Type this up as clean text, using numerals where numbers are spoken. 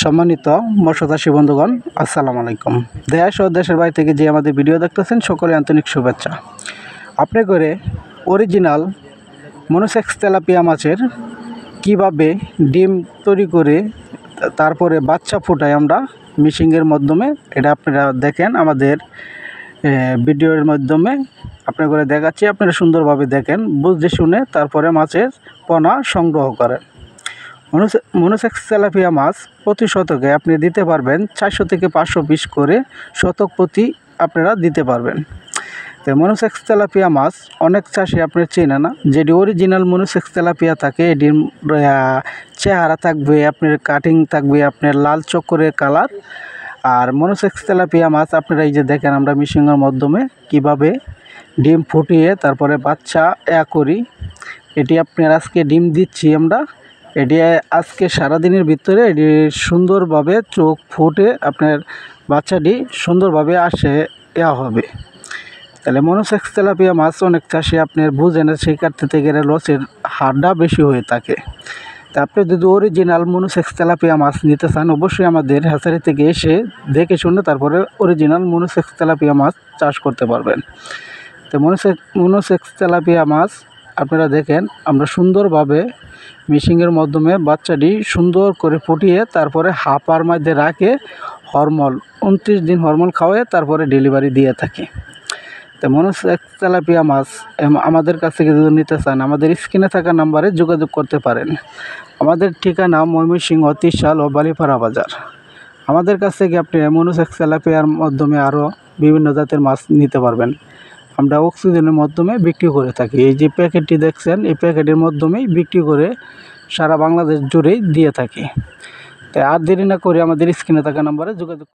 সম্মানিত মৎস্যচাষী বন্ধুগণ, আসসালামু আলাইকুম। দেশ ও দেশের বাইরে থেকে যে আমাদের ভিডিও দেখতেছেন সকলে আন্তরিক শুভেচ্ছা। আপনি করে অরিজিনাল মনোসেক্স তেলাপিয়া মাছের কিভাবে ডিম তৈরি করে তারপরে বাচ্চা ফোটায় আমরা মিশিংয়ের মাধ্যমে, এটা আপনারা দেখেন আমাদের ভিডিওর মাধ্যমে আপনার করে দেখাচ্ছি। আপনারা সুন্দরভাবে দেখেন, বুঝে শুনে তারপরে মাছের পোনা সংগ্রহ করেন। মনোসেক্স তেলাপিয়া মাছ প্রতি শতকে আপনি দিতে পারবেন 400 থেকে 500 পিস করে, শতক প্রতি আপনারা দিতে পারবেন। তো মনোসেক্স তেলাপিয়া মাছ অনেক চাষি আপনার চেনে না, যেটি অরিজিনাল মনোসেক্স তেলাপিয়া থাকে এটির চেহারা থাকবে, আপনার কাটিং থাকবে, আপনার লাল চক্করের কালার। আর মনোসেক্স তেলাপিয়া মাছ আপনারা এই যে দেখেন আমরা মিশিংয়ের মাধ্যমে কিভাবে ডিম ফুটিয়ে তারপরে বাচ্চা করি। এটি আপনার আজকে ডিম দিচ্ছি আমরা, এটি আজকে সারাদিনের ভিতরে এটি সুন্দরভাবে চোখ ফুটে আপনার বাচ্চাটি সুন্দরভাবে হবে। তাহলে মনোসেক্স তেলাপিয়া মাছ অনেক চাষি আপনার বুঝেন, সেই কাটতে থেকে লসের হারটা বেশি হয়ে থাকে। তা আপনি যদি অরিজিনাল মনোসেক্স তেলাপিয়া মাছ নিতে চান, অবশ্যই আমাদের হ্যাচারি থেকে এসে দেখে শুনে তারপরে অরিজিনাল মনোসেক্স তেলাপিয়া মাছ চাষ করতে পারবেন। তো মনোসেক্স তেলাপিয়া মাছ আপনারা দেখেন আমরা সুন্দরভাবে মিশিংয়ের মাধ্যমে বাচ্চাটি সুন্দর করে ফুটিয়ে তারপরে হাঁপার মধ্যে রাখে হরমোন 29 দিন হরমোন খাওয়ায়ে তারপরে ডেলিভারি দিয়ে থাকি। তো মনোসেক্স তেলাপিয়া মাছ আমাদের কাছ থেকে যদি নিতে চান, আমাদের স্ক্রিনে থাকা নাম্বারে যোগাযোগ করতে পারেন। আমাদের ঠিকানা ময়মনসিংহ, ত্রিশাল ও বালিপাড়া বাজার। আমাদের কাছ থেকে আপনি মনোসেক্স তেলাপিয়ার মাধ্যমে আরও বিভিন্ন জাতের মাছ নিতে পারবেন। আমরা অক্সিজেনের মাধ্যমে বিক্রি করে থাকি। এই যে প্যাকেটটি দেখছেন, এই প্যাকেটের মাধ্যমেই বিক্রি করে সারা বাংলাদেশ জুড়েই দিয়ে থাকি। তাই আর দেরি না করে আমাদের স্ক্রিনে থাকা নাম্বারে যোগাযোগ